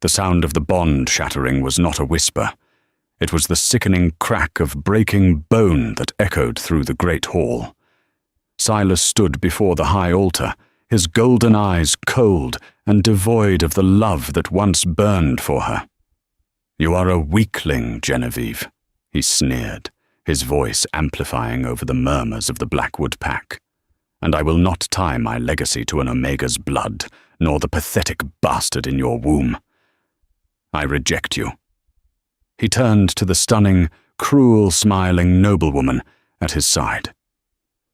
The sound of the bond shattering was not a whisper. It was the sickening crack of breaking bone that echoed through the great hall. Silas stood before the high altar, his golden eyes cold and devoid of the love that once burned for her. "You are a weakling, Genevieve," he sneered, his voice amplifying over the murmurs of the Blackwood pack. "And I will not tie my legacy to an Omega's blood, nor the pathetic bastard in your womb. I reject you." He turned to the stunning, cruel-smiling noblewoman at his side.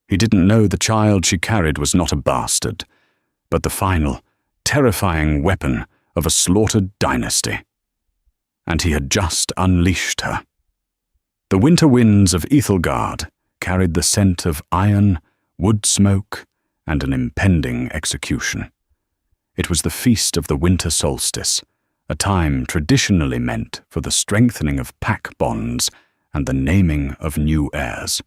He didn't know the child she carried was not a bastard, but the final, terrifying weapon of a slaughtered dynasty. And he had just unleashed her. The winter winds of Ethelgard carried the scent of iron, wood smoke, and an impending execution. It was the feast of the winter solstice, a time traditionally meant for the strengthening of pack bonds and the naming of new heirs.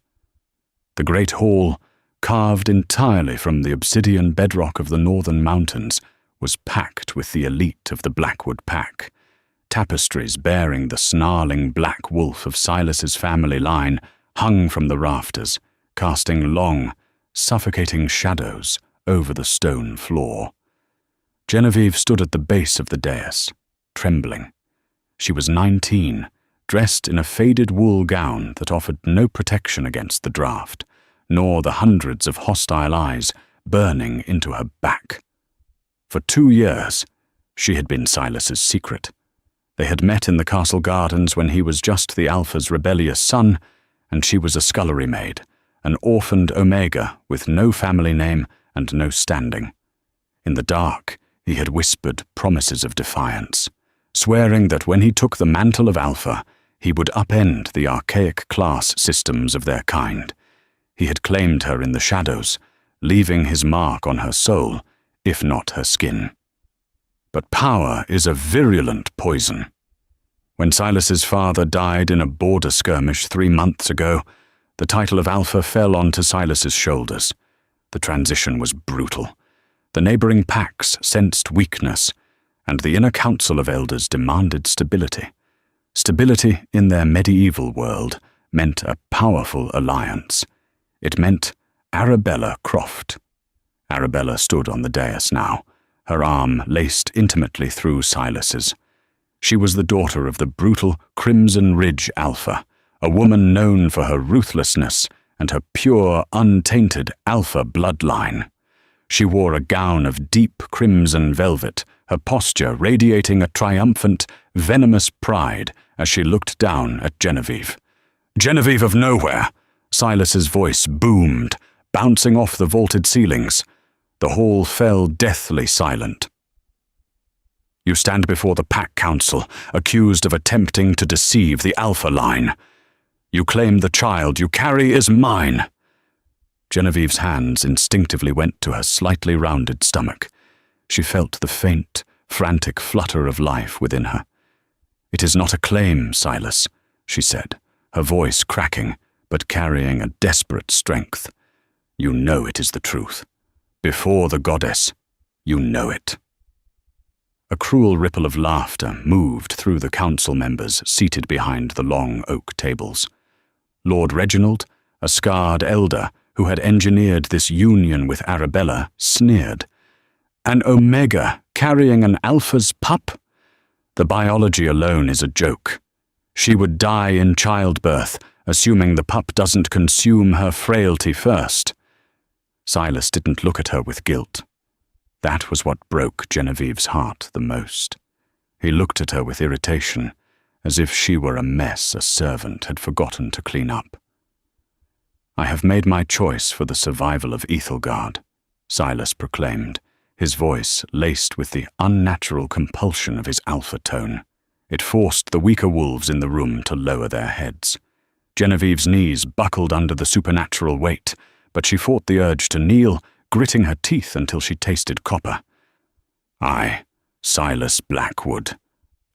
The great hall, carved entirely from the obsidian bedrock of the northern mountains, was packed with the elite of the Blackwood pack. Tapestries bearing the snarling black wolf of Silas's family line hung from the rafters, casting long, suffocating shadows over the stone floor. Genevieve stood at the base of the dais, trembling. She was 19, dressed in a faded wool gown that offered no protection against the draft, nor the hundreds of hostile eyes burning into her back. For 2 years, she had been Silas's secret. They had met in the castle gardens when he was just the Alpha's rebellious son, and she was a scullery maid, an orphaned Omega with no family name and no standing. In the dark, he had whispered promises of defiance, swearing that when he took the mantle of Alpha, he would upend the archaic class systems of their kind. He had claimed her in the shadows, leaving his mark on her soul, if not her skin. But power is a virulent poison. When Silas's father died in a border skirmish 3 months ago, the title of Alpha fell onto Silas's shoulders. The transition was brutal. The neighboring packs sensed weakness, and the inner council of elders demanded stability. Stability in their medieval world meant a powerful alliance. It meant Arabella Croft. Arabella stood on the dais now, her arm laced intimately through Silas's. She was the daughter of the brutal Crimson Ridge Alpha, a woman known for her ruthlessness and her pure, untainted Alpha bloodline. She wore a gown of deep crimson velvet, her posture radiating a triumphant, venomous pride as she looked down at Genevieve. "Genevieve of nowhere!" Silas's voice boomed, bouncing off the vaulted ceilings. The hall fell deathly silent. "You stand before the Pack Council, accused of attempting to deceive the Alpha line. You claim the child you carry is mine." Genevieve's hands instinctively went to her slightly rounded stomach. She felt the faint, frantic flutter of life within her. "It is not a claim, Silas," she said, her voice cracking, but carrying a desperate strength. "You know it is the truth. Before the goddess, you know it." A cruel ripple of laughter moved through the council members seated behind the long oak tables. Lord Reginald, a scarred elder who had engineered this union with Arabella, sneered. "An Omega carrying an Alpha's pup? The biology alone is a joke. She would die in childbirth, assuming the pup doesn't consume her frailty first." Silas didn't look at her with guilt. That was what broke Genevieve's heart the most. He looked at her with irritation, as if she were a mess a servant had forgotten to clean up. "I have made my choice for the survival of Ethelgard," Silas proclaimed, his voice laced with the unnatural compulsion of his alpha tone. It forced the weaker wolves in the room to lower their heads. Genevieve's knees buckled under the supernatural weight, but she fought the urge to kneel, gritting her teeth until she tasted copper. "I, Silas Blackwood,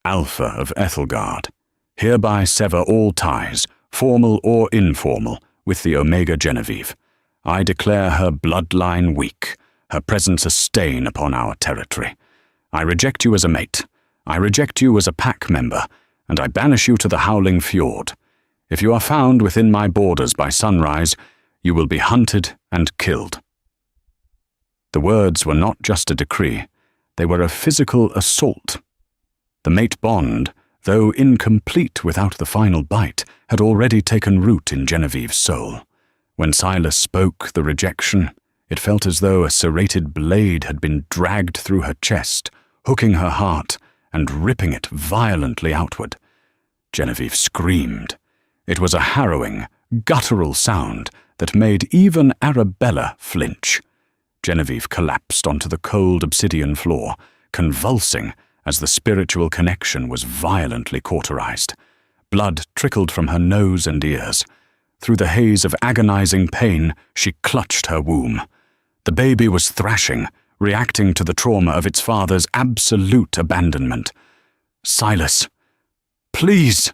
Alpha of Ethelgard, hereby sever all ties, formal or informal, with the Omega Genevieve. I declare her bloodline weak, her presence a stain upon our territory. I reject you as a mate. I reject you as a pack member, and I banish you to the howling fjord. If you are found within my borders by sunrise, you will be hunted and killed." The words were not just a decree, they were a physical assault. The mate bond, though incomplete without the final bite, had already taken root in Genevieve's soul. When Silas spoke the rejection, it felt as though a serrated blade had been dragged through her chest, hooking her heart and ripping it violently outward. Genevieve screamed. It was a harrowing, guttural sound that made even Arabella flinch. Genevieve collapsed onto the cold obsidian floor, convulsing as the spiritual connection was violently cauterized. Blood trickled from her nose and ears. Through the haze of agonizing pain, she clutched her womb. The baby was thrashing, reacting to the trauma of its father's absolute abandonment. "Silas, please!"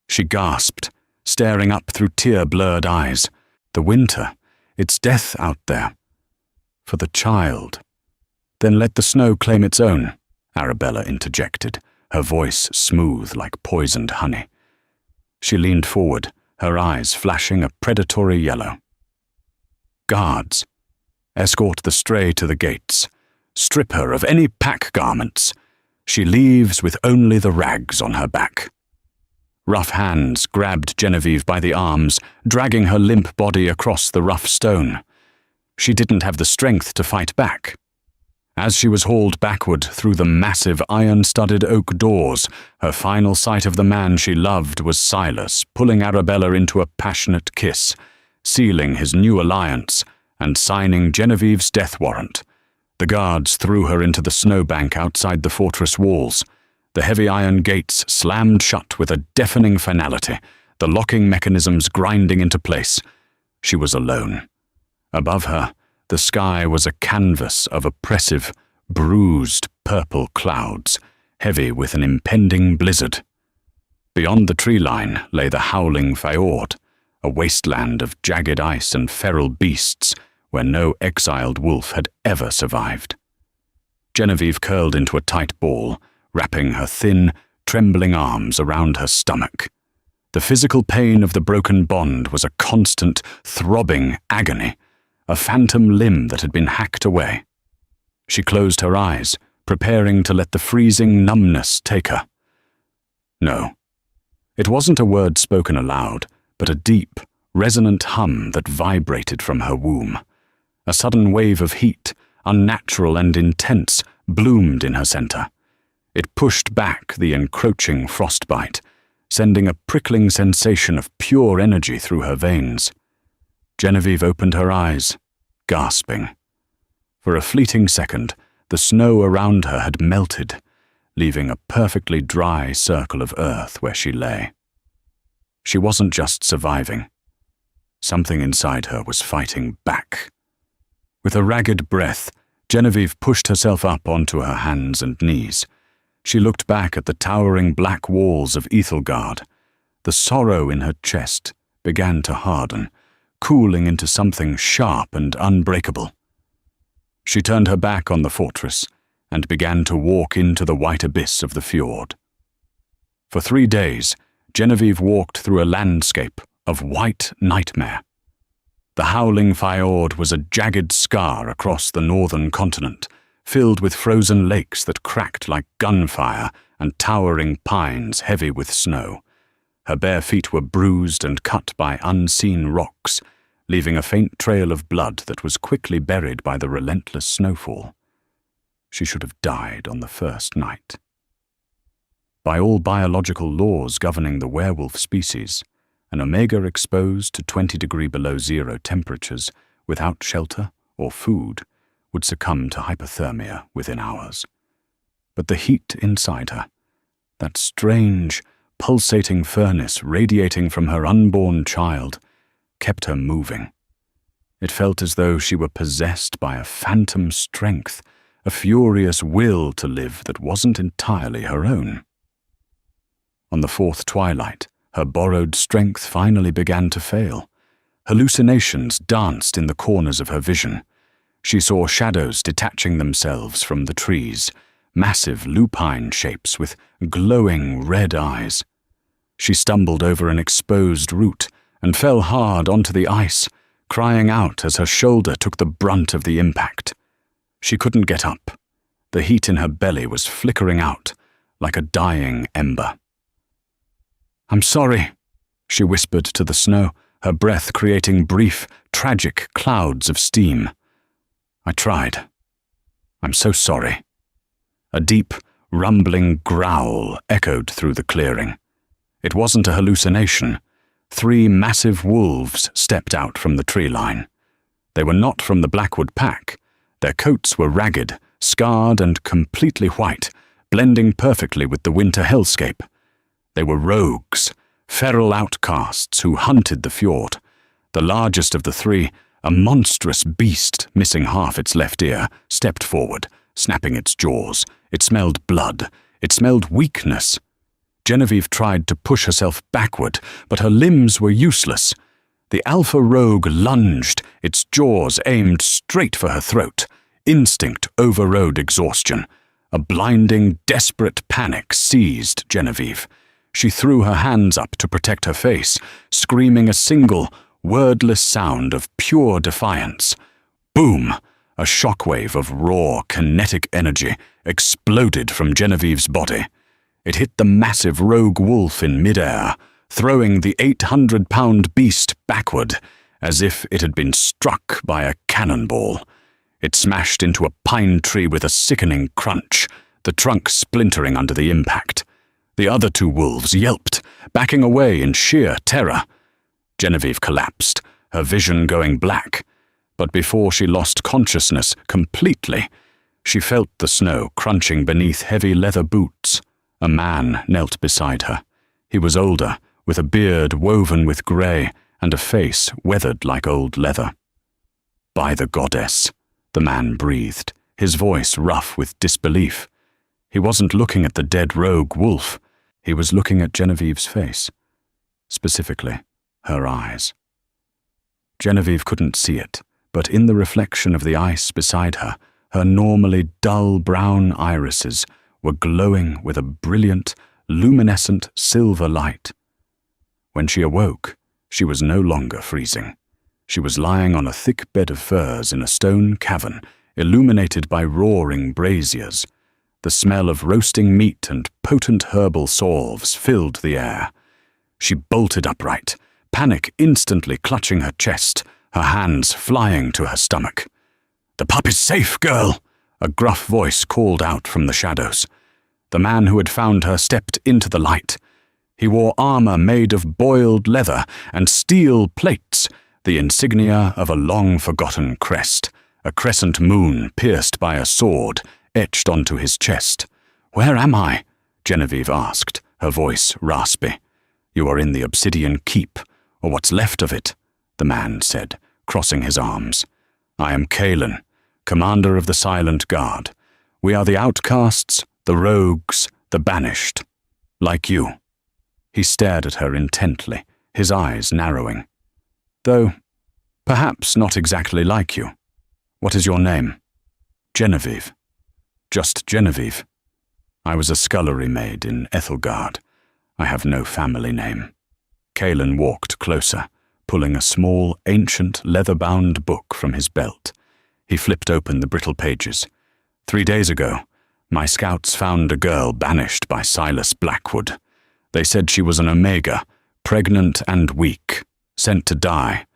she gasped, staring up through tear-blurred eyes. The winter, it's death out there. For the child. "Then let the snow claim its own," Arabella interjected, her voice smooth like poisoned honey. She leaned forward, her eyes flashing a predatory yellow. "Guards, escort the stray to the gates. Strip her of any pack garments. She leaves with only the rags on her back." Rough hands grabbed Genevieve by the arms, dragging her limp body across the rough stone. She didn't have the strength to fight back. As she was hauled backward through the massive iron-studded oak doors, her final sight of the man she loved was Silas pulling Arabella into a passionate kiss, sealing his new alliance and signing Genevieve's death warrant. The guards threw her into the snowbank outside the fortress walls. The heavy iron gates slammed shut with a deafening finality, the locking mechanisms grinding into place. She was alone. Above her, the sky was a canvas of oppressive, bruised purple clouds, heavy with an impending blizzard. Beyond the tree line lay the howling fjord, a wasteland of jagged ice and feral beasts where no exiled wolf had ever survived. Genevieve curled into a tight ball, wrapping her thin, trembling arms around her stomach. The physical pain of the broken bond was a constant, throbbing agony, a phantom limb that had been hacked away. She closed her eyes, preparing to let the freezing numbness take her. No. It wasn't a word spoken aloud, but a deep, resonant hum that vibrated from her womb. A sudden wave of heat, unnatural and intense, bloomed in her center. It pushed back the encroaching frostbite, sending a prickling sensation of pure energy through her veins. Genevieve opened her eyes, gasping. For a fleeting second, the snow around her had melted, leaving a perfectly dry circle of earth where she lay. She wasn't just surviving. Something inside her was fighting back. With a ragged breath, Genevieve pushed herself up onto her hands and knees. She looked back at the towering black walls of Ethelgard. The sorrow in her chest began to harden, cooling into something sharp and unbreakable. She turned her back on the fortress and began to walk into the white abyss of the fjord. For 3 days, Genevieve walked through a landscape of white nightmare. The howling fjord was a jagged scar across the northern continent, filled with frozen lakes that cracked like gunfire and towering pines heavy with snow. Her bare feet were bruised and cut by unseen rocks, leaving a faint trail of blood that was quickly buried by the relentless snowfall. She should have died on the first night. By all biological laws governing the werewolf species, an omega exposed to 20 below zero temperatures without shelter or food would succumb to hypothermia within hours. But the heat inside her, that strange, pulsating furnace radiating from her unborn child, kept her moving. It felt as though she were possessed by a phantom strength, a furious will to live that wasn't entirely her own. On the 4th twilight, her borrowed strength finally began to fail. Hallucinations danced in the corners of her vision. She saw shadows detaching themselves from the trees, massive lupine shapes with glowing red eyes. She stumbled over an exposed root and fell hard onto the ice, crying out as her shoulder took the brunt of the impact. She couldn't get up. The heat in her belly was flickering out like a dying ember. "I'm sorry," she whispered to the snow, her breath creating brief, tragic clouds of steam. "I tried. I'm so sorry." A deep, rumbling growl echoed through the clearing. It wasn't a hallucination. 3 massive wolves stepped out from the tree line. They were not from the Blackwood pack. Their coats were ragged, scarred and completely white, blending perfectly with the winter hellscape. They were rogues, feral outcasts who hunted the fjord. The largest of the 3, a monstrous beast missing half its left ear, stepped forward, snapping its jaws. It smelled blood. It smelled weakness. Genevieve tried to push herself backward, but her limbs were useless. The alpha rogue lunged, its jaws aimed straight for her throat. Instinct overrode exhaustion. A blinding, desperate panic seized Genevieve. She threw her hands up to protect her face, screaming a single, wordless sound of pure defiance. Boom! A shockwave of raw, kinetic energy exploded from Genevieve's body. It hit the massive rogue wolf in midair, throwing the 800-pound beast backward, as if it had been struck by a cannonball. It smashed into a pine tree with a sickening crunch, the trunk splintering under the impact. The other 2 wolves yelped, backing away in sheer terror. Genevieve collapsed, her vision going black. But before she lost consciousness completely, she felt the snow crunching beneath heavy leather boots. A man knelt beside her. He was older, with a beard woven with grey and a face weathered like old leather. "By the goddess," the man breathed, his voice rough with disbelief. He wasn't looking at the dead rogue wolf. He was looking at Genevieve's face. Specifically, her eyes. Genevieve couldn't see it, but in the reflection of the ice beside her, her normally dull brown irises were glowing with a brilliant, luminescent silver light. When she awoke, she was no longer freezing. She was lying on a thick bed of furs in a stone cavern, illuminated by roaring braziers. The smell of roasting meat and potent herbal salves filled the air. She bolted upright, panic instantly clutching her chest, her hands flying to her stomach. "The pup is safe, girl!" a gruff voice called out from the shadows. The man who had found her stepped into the light. He wore armor made of boiled leather and steel plates, the insignia of a long-forgotten crest, a crescent moon pierced by a sword etched onto his chest. "Where am I?" Genevieve asked, her voice raspy. "You are in the obsidian keep, or what's left of it," the man said, crossing his arms. "I am Kalen, commander of the Silent Guard. We are the outcasts, the rogues, the banished. Like you." He stared at her intently, his eyes narrowing. "Though, perhaps not exactly like you. What is your name?" "Genevieve. Just Genevieve. I was a scullery maid in Ethelgard. I have no family name." Kalen walked closer, pulling a small, ancient, leather-bound book from his belt. He flipped open the brittle pages. 3 days ago, my scouts found a girl banished by Silas Blackwood. They said she was an Omega, pregnant and weak, sent to die.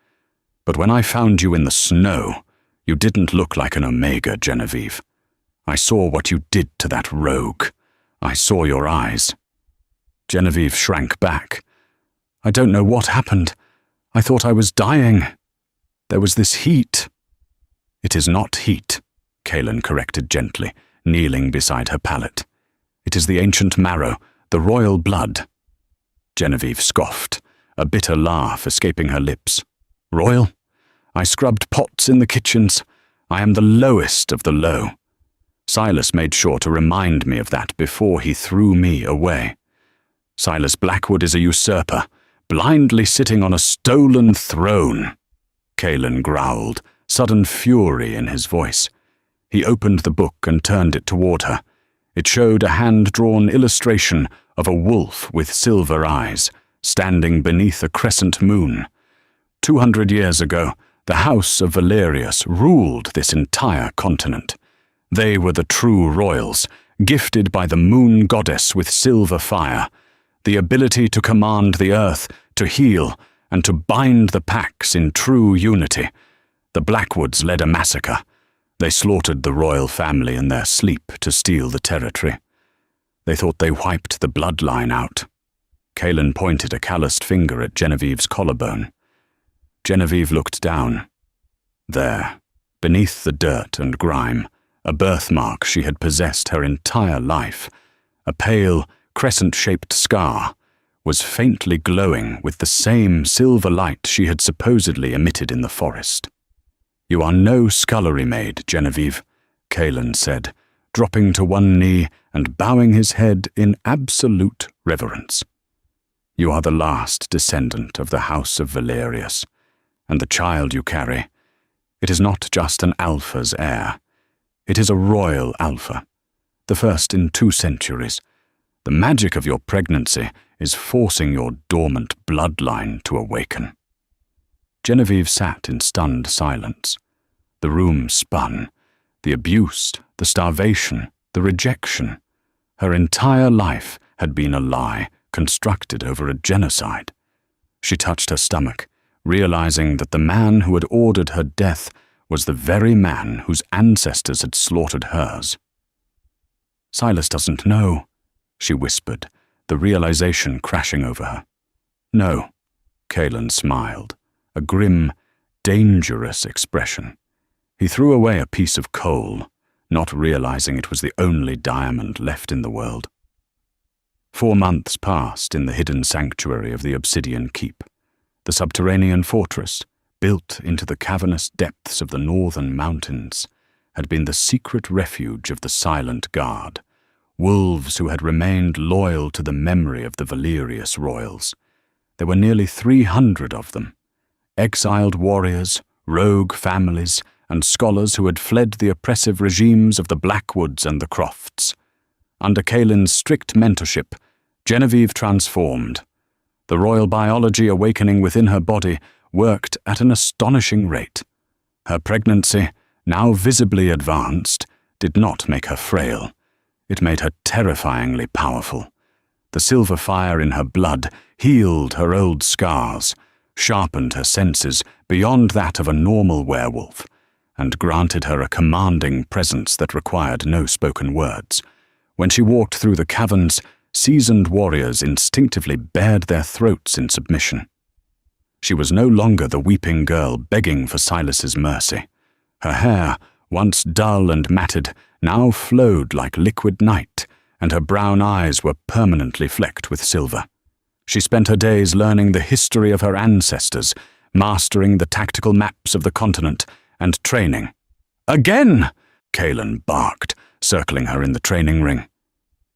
But when I found you in the snow, you didn't look like an Omega, Genevieve. I saw what you did to that rogue. I saw your eyes." Genevieve shrank back. "I don't know what happened. I thought I was dying. There was this heat." "It is not heat," Kalen corrected gently, kneeling beside her pallet. "It is the ancient marrow, the royal blood." Genevieve scoffed, a bitter laugh escaping her lips. "Royal? I scrubbed pots in the kitchens. I am the lowest of the low. Silas made sure to remind me of that before he threw me away. Silas Blackwood is a usurper, blindly sitting on a stolen throne." Kalen growled, sudden fury in his voice. He opened the book and turned it toward her. It showed a hand-drawn illustration of a wolf with silver eyes, standing beneath a crescent moon. 200 years ago, the House of Valerius ruled this entire continent. They were the true royals, gifted by the moon goddess with silver fire, the ability to command the earth, to heal, and to bind the packs in true unity. The Blackwoods led a massacre. They slaughtered the royal family in their sleep to steal the territory. They thought they wiped the bloodline out. Kaelin pointed a calloused finger at Genevieve's collarbone. Genevieve looked down. There, beneath the dirt and grime, a birthmark she had possessed her entire life, a pale, crescent-shaped scar, was faintly glowing with the same silver light she had supposedly emitted in the forest. "You are no scullery maid, Genevieve," Kaelin said, dropping to one knee and bowing his head in absolute reverence. "You are the last descendant of the House of Valerius, and the child you carry, it is not just an alpha's heir. It is a royal alpha, the first in 2 centuries. The magic of your pregnancy is forcing your dormant bloodline to awaken." Genevieve sat in stunned silence. The room spun. The abuse, the starvation, the rejection. Her entire life had been a lie, constructed over a genocide. She touched her stomach, realizing that the man who had ordered her death was the very man whose ancestors had slaughtered hers. "Silas doesn't know," she whispered, the realization crashing over her. "No," Kaelin smiled, a grim, dangerous expression. He threw away a piece of coal, not realizing it was the only diamond left in the world. 4 months passed in the hidden sanctuary of the Obsidian Keep, the subterranean fortress, built into the cavernous depths of the northern mountains, had been the secret refuge of the Silent Guard, wolves who had remained loyal to the memory of the Valerius royals. There were nearly 300 of them, exiled warriors, rogue families, and scholars who had fled the oppressive regimes of the Blackwoods and the Crofts. Under Kaelin's strict mentorship, Genevieve transformed. The royal biology awakening within her body worked at an astonishing rate. Her pregnancy, now visibly advanced, did not make her frail. It made her terrifyingly powerful. The silver fire in her blood healed her old scars, sharpened her senses beyond that of a normal werewolf, and granted her a commanding presence that required no spoken words. When she walked through the caverns, seasoned warriors instinctively bared their throats in submission. She was no longer the weeping girl begging for Silas's mercy. Her hair, once dull and matted, now flowed like liquid night, and her brown eyes were permanently flecked with silver. She spent her days learning the history of her ancestors, mastering the tactical maps of the continent, and training. "Again!" Kaelin barked, circling her in the training ring.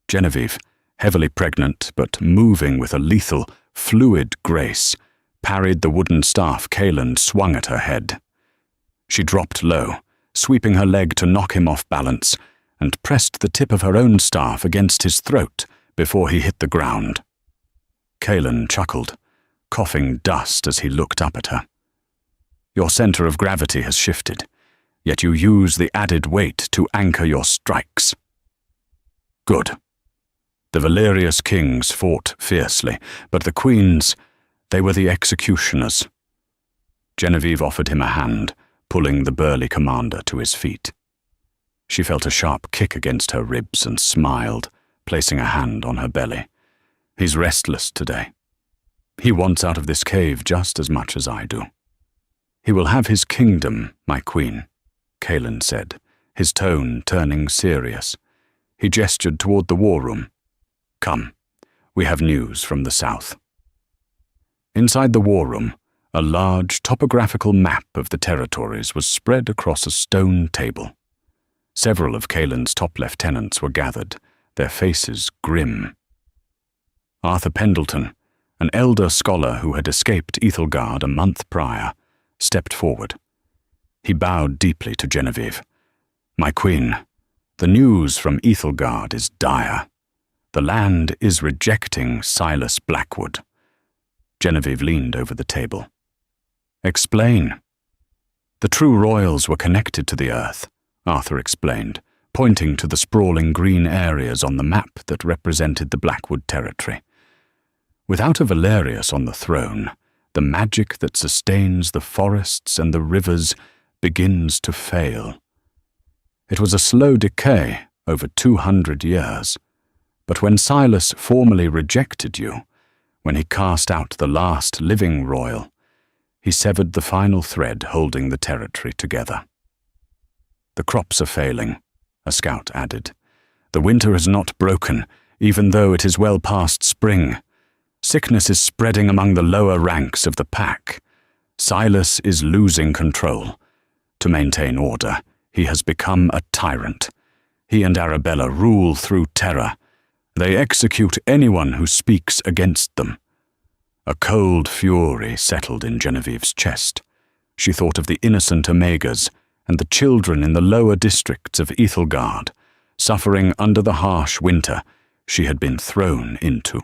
Genevieve, heavily pregnant but moving with a lethal, fluid grace, parried the wooden staff Kaelin swung at her head. She dropped low, sweeping her leg to knock him off balance, and pressed the tip of her own staff against his throat before he hit the ground. Kaelin chuckled, coughing dust as he looked up at her. "Your center of gravity has shifted, yet you use the added weight to anchor your strikes." "Good." The Valerius kings fought fiercely, but the queens, they were the executioners. Genevieve offered him a hand, pulling the burly commander to his feet. She felt a sharp kick against her ribs and smiled, placing a hand on her belly. "He's restless today. He wants out of this cave just as much as I do." "He will have his kingdom, my queen," Kaelin said, his tone turning serious. He gestured toward the war room. "Come, we have news from the south." Inside the war room, a large topographical map of the territories was spread across a stone table. Several of Kaelin's top lieutenants were gathered, their faces grim. Arthur Pendleton, an elder scholar who had escaped Ethelgard a month prior, stepped forward. He bowed deeply to Genevieve. "My queen, The news from Ethelgard is dire. The land is rejecting Silas Blackwood. Genevieve leaned over the table. Explain. The true royals were connected to the earth, Arthur explained, pointing to the sprawling green areas on the map that represented the Blackwood territory. Without a Valerius on the throne, the magic that sustains the forests and the rivers begins to fail. It was a slow decay over 200 years, but when Silas formally rejected you, when he cast out the last living royal, he severed the final thread holding the territory together. The crops are failing, a scout added. The winter has not broken, even though it is well past spring. Sickness is spreading among the lower ranks of the pack. Silas is losing control. To maintain order, he has become a tyrant. He and Arabella rule through terror. They execute anyone who speaks against them. A cold fury settled in Genevieve's chest. She thought of the innocent Omegas and the children in the lower districts of Ethelgard, suffering under the harsh winter she had been thrown into.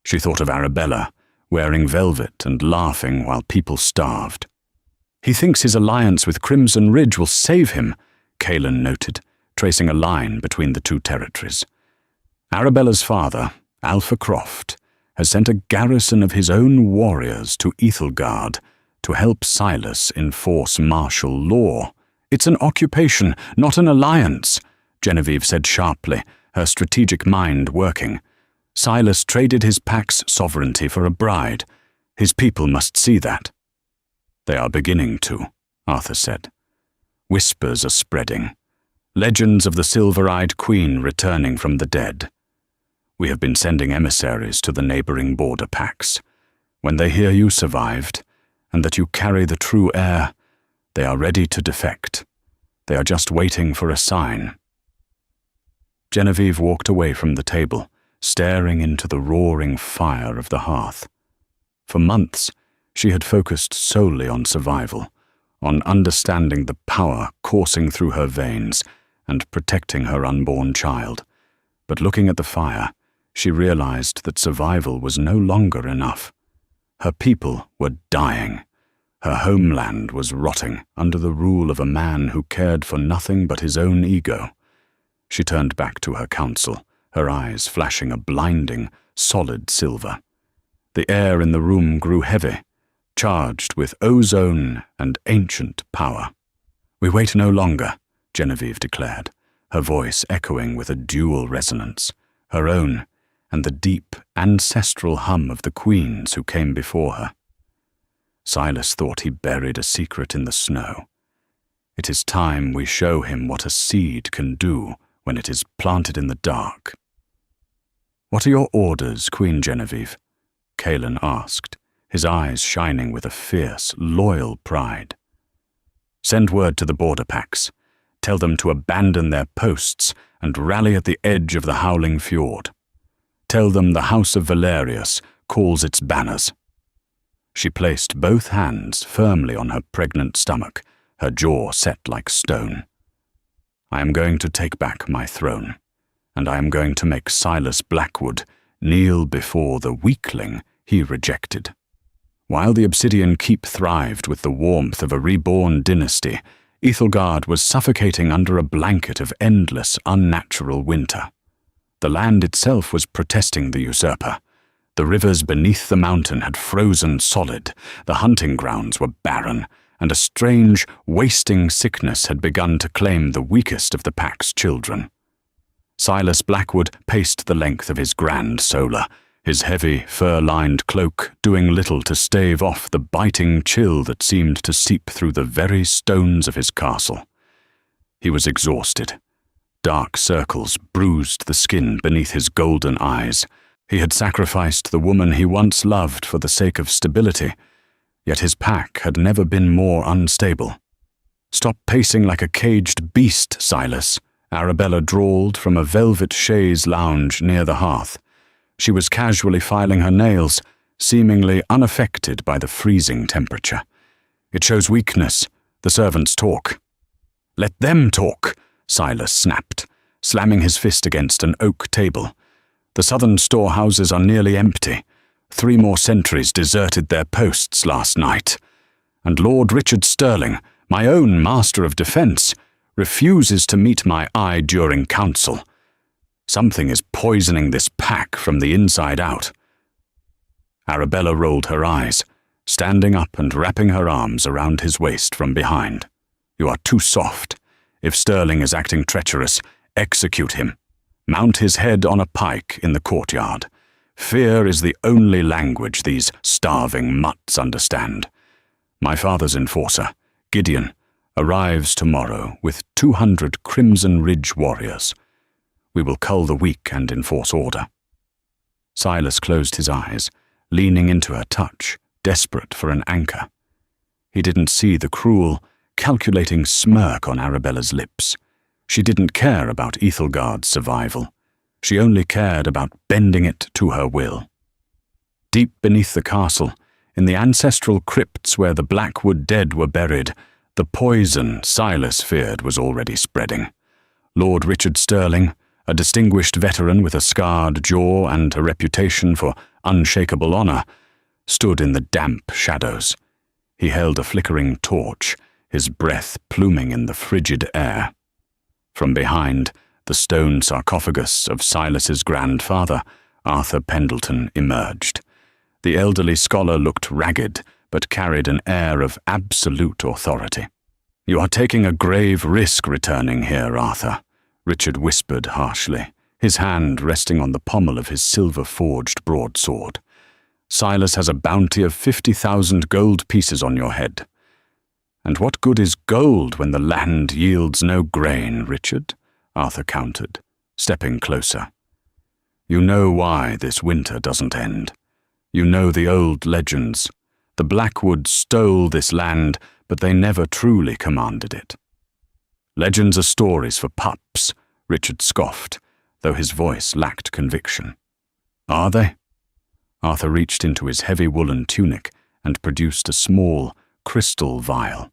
She thought of Arabella, wearing velvet and laughing while people starved. He thinks his alliance with Crimson Ridge will save him, Kaelin noted, tracing a line between the two territories. Arabella's father, Alpha Croft, has sent a garrison of his own warriors to Ethelgard to help Silas enforce martial law. It's an occupation, not an alliance, Genevieve said sharply, her strategic mind working. Silas traded his pack's sovereignty for a bride. His people must see that. They are beginning to, Arthur said. Whispers are spreading. Legends of the silver-eyed queen returning from the dead. We have been sending emissaries to the neighboring border packs. When they hear you survived, and that you carry the true heir, they are ready to defect. They are just waiting for a sign. Genevieve walked away from the table, staring into the roaring fire of the hearth. For months, she had focused solely on survival, on understanding the power coursing through her veins and protecting her unborn child. But looking at the fire, she realized that survival was no longer enough. Her people were dying. Her homeland was rotting under the rule of a man who cared for nothing but his own ego. She turned back to her council, her eyes flashing a blinding, solid silver. The air in the room grew heavy, charged with ozone and ancient power. "We wait no longer," Genevieve declared, her voice echoing with a dual resonance, her own and the deep, ancestral hum of the queens who came before her. Silas thought he buried a secret in the snow. It is time we show him what a seed can do when it is planted in the dark. "What are your orders, Queen Genevieve?" Kaelin asked, his eyes shining with a fierce, loyal pride. "Send word to the border packs. Tell them to abandon their posts and rally at the edge of the howling fjord. Tell them the House of Valerius calls its banners." She placed both hands firmly on her pregnant stomach, her jaw set like stone. "I am going to take back my throne, and I am going to make Silas Blackwood kneel before the weakling he rejected." While the Obsidian Keep thrived with the warmth of a reborn dynasty, Ethelgard was suffocating under a blanket of endless, unnatural winter. The land itself was protesting the usurper. The rivers beneath the mountain had frozen solid, the hunting grounds were barren, and a strange, wasting sickness had begun to claim the weakest of the pack's children. Silas Blackwood paced the length of his grand solar, his heavy, fur-lined cloak doing little to stave off the biting chill that seemed to seep through the very stones of his castle. He was exhausted. Dark circles bruised the skin beneath his golden eyes. He had sacrificed the woman he once loved for the sake of stability, yet his pack had never been more unstable. "Stop pacing like a caged beast, Silas," Arabella drawled from a velvet chaise lounge near the hearth. She was casually filing her nails, seemingly unaffected by the freezing temperature. "It shows weakness. The servants talk." "Let them talk," Silas snapped, slamming his fist against an oak table. "The southern storehouses are nearly empty. 3 more sentries deserted their posts last night. And Lord Richard Sterling, my own Master of Defence, refuses to meet my eye during council. Something is poisoning this pack from the inside out." Arabella rolled her eyes, standing up and wrapping her arms around his waist from behind. "You are too soft. If Sterling is acting treacherous, execute him. Mount his head on a pike in the courtyard. Fear is the only language these starving mutts understand. My father's enforcer, Gideon, arrives tomorrow with 200 Crimson Ridge warriors. We will cull the weak and enforce order." Silas closed his eyes, leaning into her touch, desperate for an anchor. He didn't see the cruel, calculating smirk on Arabella's lips. She didn't care about Ethelgard's survival. She only cared about bending it to her will. Deep beneath the castle, in the ancestral crypts where the Blackwood dead were buried, the poison Silas feared was already spreading. Lord Richard Sterling, a distinguished veteran with a scarred jaw and a reputation for unshakable honor, stood in the damp shadows. He held a flickering torch, his breath pluming in the frigid air. From behind, the stone sarcophagus of Silas's grandfather, Arthur Pendleton, emerged. The elderly scholar looked ragged, but carried an air of absolute authority. "You are taking a grave risk returning here, Arthur," Richard whispered harshly, his hand resting on the pommel of his silver-forged broadsword. "Silas has a bounty of 50,000 gold pieces on your head." "And what good is gold when the land yields no grain, Richard?" Arthur countered, stepping closer. "You know why this winter doesn't end. You know the old legends. The Blackwoods stole this land, but they never truly commanded it." "Legends are stories for pups," Richard scoffed, though his voice lacked conviction. "Are they?" Arthur reached into his heavy woolen tunic and produced a small, crystal vial.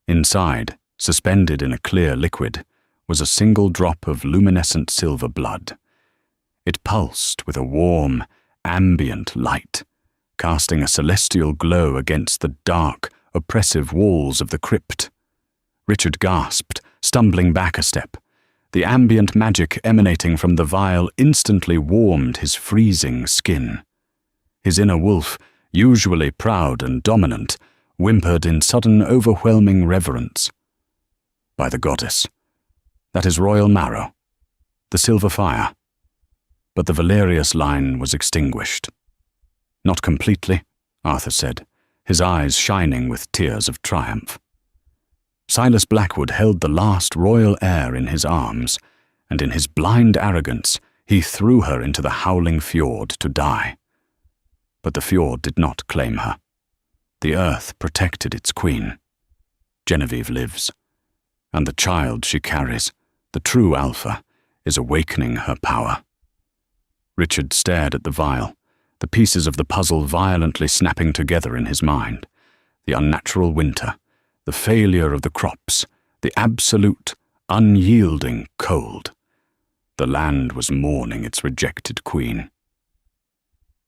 Inside, suspended in a clear liquid, was a single drop of luminescent silver blood. It pulsed with a warm, ambient light, casting a celestial glow against the dark, oppressive walls of the crypt. Richard gasped, stumbling back a step. The ambient magic emanating from the vial instantly warmed his freezing skin. His inner wolf, usually proud and dominant, whimpered in sudden overwhelming reverence. "By the goddess, that is royal marrow, the silver fire." But the Valerius line was extinguished. "Not completely," Arthur said, his eyes shining with tears of triumph. Silas Blackwood held the last royal heir in his arms, and in his blind arrogance he threw her into the howling fjord to die. But the fjord did not claim her. The earth protected its queen. Genevieve lives, and the child she carries, the true Alpha, is awakening her power. Richard stared at the vial, the pieces of the puzzle violently snapping together in his mind. The unnatural winter, the failure of the crops, the absolute, unyielding cold. The land was mourning its rejected queen.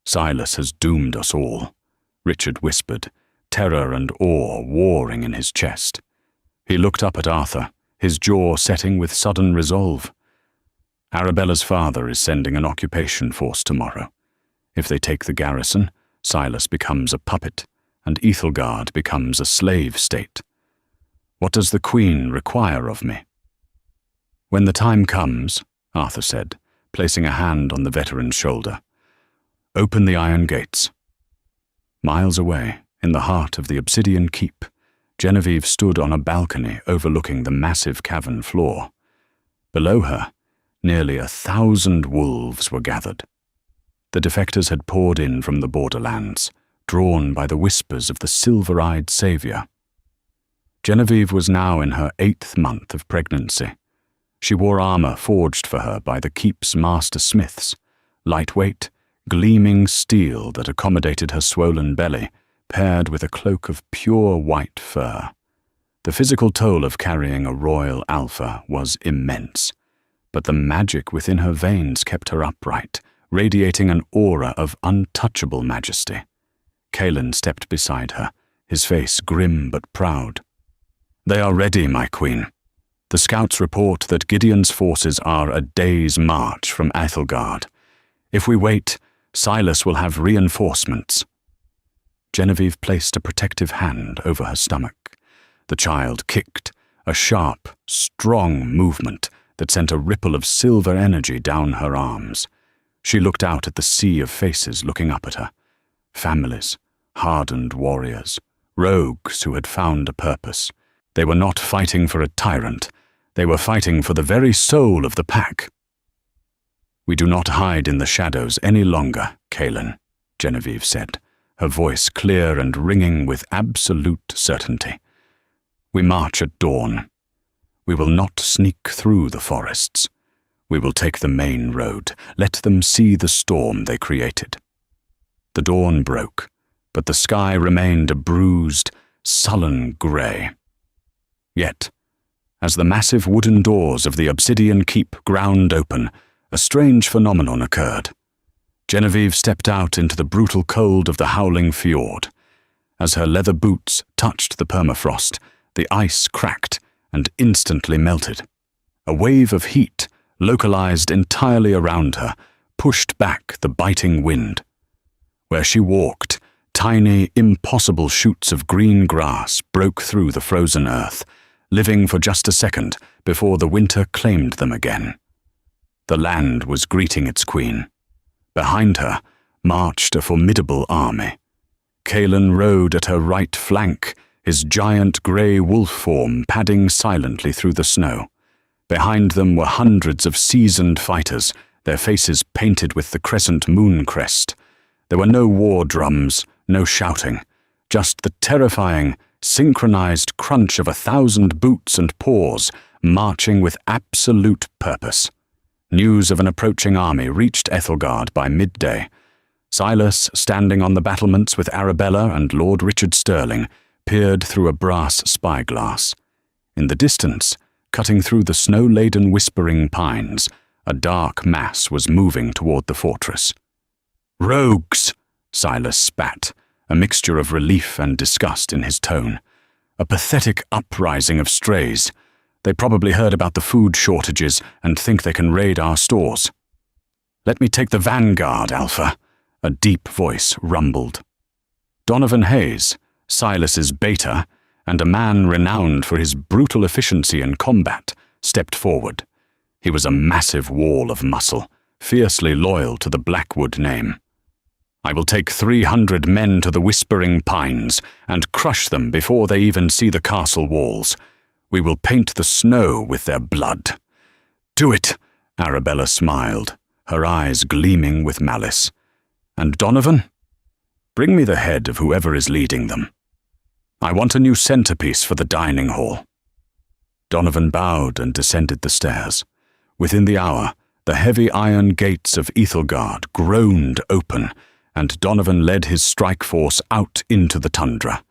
"Silas has doomed us all," Richard whispered, terror and awe warring in his chest. He looked up at Arthur, his jaw setting with sudden resolve. "Arabella's father is sending an occupation force tomorrow. If they take the garrison, Silas becomes a puppet, and Ethelgard becomes a slave state. What does the Queen require of me?" "When the time comes," Arthur said, placing a hand on the veteran's shoulder, "open the iron gates." Miles away, in the heart of the obsidian keep, Genevieve stood on a balcony overlooking the massive cavern floor. Below her, nearly 1,000 wolves were gathered. The defectors had poured in from the borderlands, drawn by the whispers of the silver-eyed savior. Genevieve was now in her 8th month of pregnancy. She wore armor forged for her by the keep's master smiths, lightweight, gleaming steel that accommodated her swollen belly, paired with a cloak of pure white fur. The physical toll of carrying a royal alpha was immense, but the magic within her veins kept her upright, radiating an aura of untouchable majesty. Kaelin stepped beside her, his face grim but proud. "They are ready, my queen. The scouts report that Gideon's forces are a day's march from Æthelgard. If we wait, Silas will have reinforcements." Genevieve placed a protective hand over her stomach. The child kicked, a sharp, strong movement that sent a ripple of silver energy down her arms. She looked out at the sea of faces looking up at her. Families, hardened warriors, rogues who had found a purpose. They were not fighting for a tyrant. They were fighting for the very soul of the pack. "We do not hide in the shadows any longer, Kaelin," Genevieve said, her voice clear and ringing with absolute certainty. "We march at dawn. We will not sneak through the forests. We will take the main road. Let them see the storm they created." The dawn broke, but the sky remained a bruised, sullen grey. Yet, as the massive wooden doors of the obsidian keep ground open, a strange phenomenon occurred. Genevieve stepped out into the brutal cold of the howling fjord. As her leather boots touched the permafrost, the ice cracked and instantly melted. A wave of heat, localized entirely around her, pushed back the biting wind. Where she walked, tiny, impossible shoots of green grass broke through the frozen earth, living for just a second before the winter claimed them again. The land was greeting its queen. Behind her marched a formidable army. Kaelin rode at her right flank, his giant grey wolf form padding silently through the snow. Behind them were hundreds of seasoned fighters, their faces painted with the crescent moon crest. There were no war drums, no shouting, just the terrifying, synchronized crunch of 1,000 boots and paws marching with absolute purpose. News of an approaching army reached Æthelgard by midday. Silas, standing on the battlements with Arabella and Lord Richard Stirling, peered through a brass spyglass. In the distance, cutting through the snow-laden whispering pines, a dark mass was moving toward the fortress. "Rogues!" Silas spat, a mixture of relief and disgust in his tone. "A pathetic uprising of strays. They probably heard about the food shortages and think they can raid our stores." "Let me take the vanguard, Alpha," a deep voice rumbled. Donovan Hayes, Silas's beta, and a man renowned for his brutal efficiency in combat, stepped forward. He was a massive wall of muscle, fiercely loyal to the Blackwood name. "I will take 300 men to the Whispering Pines and crush them before they even see the castle walls. We will paint the snow with their blood." "Do it," Arabella smiled, her eyes gleaming with malice. "And Donovan? Bring me the head of whoever is leading them. I want a new centerpiece for the dining hall." Donovan bowed and descended the stairs. Within the hour, the heavy iron gates of Æthelgard groaned open, and Donovan led his strike force out into the tundra.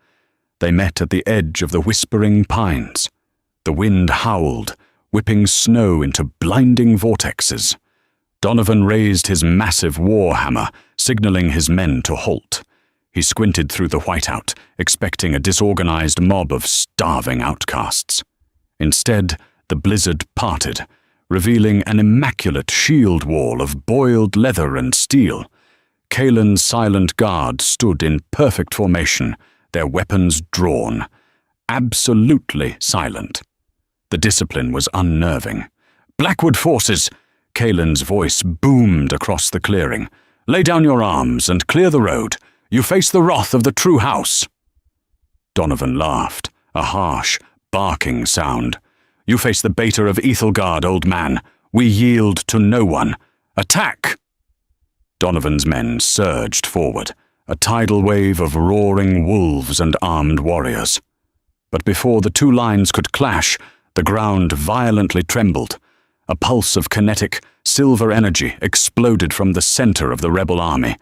They met at the edge of the Whispering Pines. The wind howled, whipping snow into blinding vortexes. Donovan raised his massive warhammer, signaling his men to halt. He squinted through the whiteout, expecting a disorganized mob of starving outcasts. Instead, the blizzard parted, revealing an immaculate shield wall of boiled leather and steel. Kaelin's silent guard stood in perfect formation, their weapons drawn. Absolutely silent. The discipline was unnerving. "Blackwood forces!" Kaelin's voice boomed across the clearing. "Lay down your arms and clear the road. You face the wrath of the true house." Donovan laughed, a harsh, barking sound. "You face the beta of Æthelgard, old man. We yield to no one. Attack!" Donovan's men surged forward, a tidal wave of roaring wolves and armed warriors. But before the two lines could clash, the ground violently trembled. A pulse of kinetic, silver energy exploded from the center of the rebel army.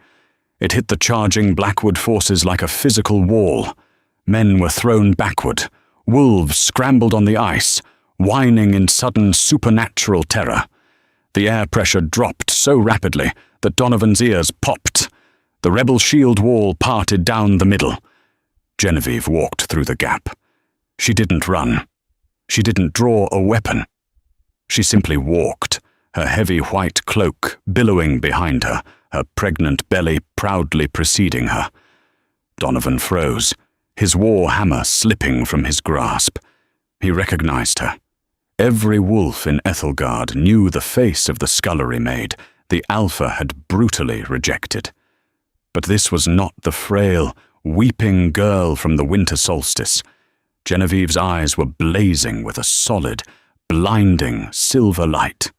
It hit the charging Blackwood forces like a physical wall. Men were thrown backward, Wolves scrambled on the ice, whining in sudden supernatural terror. The air pressure dropped so rapidly that Donovan's ears popped. The rebel shield wall parted down the middle. Genevieve walked through the gap. She didn't run. She didn't draw a weapon. She simply walked, her heavy white cloak billowing behind her, her pregnant belly proudly preceding her. Donovan froze, his war hammer slipping from his grasp. He recognized her. Every wolf in Ethelgard knew the face of the scullery maid the Alpha had brutally rejected. But this was not the frail, weeping girl from the winter solstice. Genevieve's eyes were blazing with a solid, blinding silver light.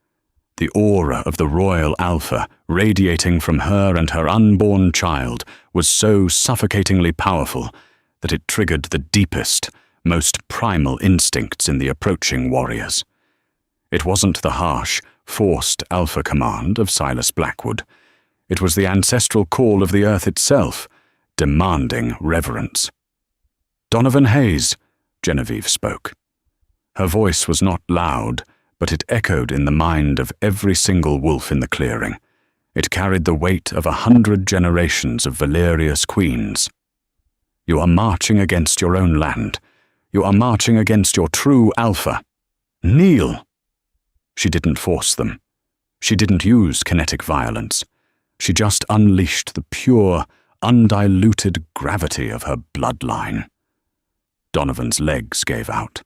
The aura of the royal Alpha radiating from her and her unborn child was so suffocatingly powerful that it triggered the deepest, most primal instincts in the approaching warriors. It wasn't the harsh, forced Alpha command of Silas Blackwood. It was the ancestral call of the earth itself, demanding reverence. "Donovan Hayes," Genevieve spoke. Her voice was not loud, but it echoed in the mind of every single wolf in the clearing. It carried the weight of 100 generations of Valerius queens. "You are marching against your own land. You are marching against your true Alpha. Kneel!" She didn't force them. She didn't use kinetic violence. She just unleashed the pure, undiluted gravity of her bloodline. Donovan's legs gave out.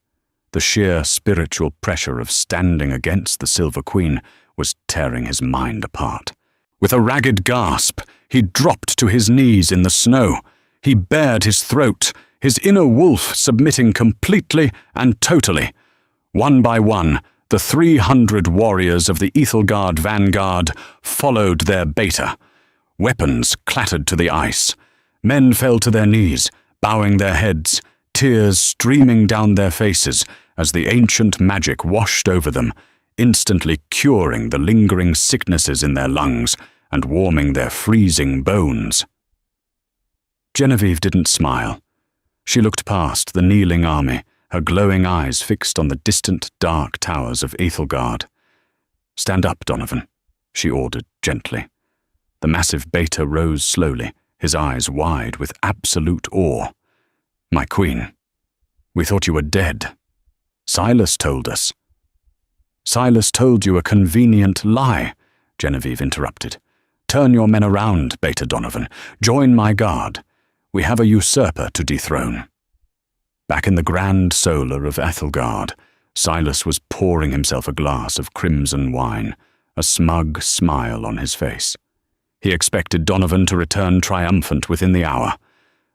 The sheer spiritual pressure of standing against the Silver Queen was tearing his mind apart. With a ragged gasp, he dropped to his knees in the snow. He bared his throat, his inner wolf submitting completely and totally. One by one, the 300 warriors of the Ethelgard vanguard followed their beta. Weapons clattered to the ice. Men fell to their knees, bowing their heads, tears streaming down their faces as the ancient magic washed over them, instantly curing the lingering sicknesses in their lungs and warming their freezing bones. Genevieve didn't smile. She looked past the kneeling army, her glowing eyes fixed on the distant dark towers of Ethelgard. "Stand up, Donovan," she ordered gently. The massive beta rose slowly, his eyes wide with absolute awe. "My queen, we thought you were dead. Silas told us." "Silas told you a convenient lie," Genevieve interrupted. "Turn your men around, Beta Donovan. Join my guard. We have a usurper to dethrone." Back in the grand solar of Ethelgard, Silas was pouring himself a glass of crimson wine, a smug smile on his face. He expected Donovan to return triumphant within the hour.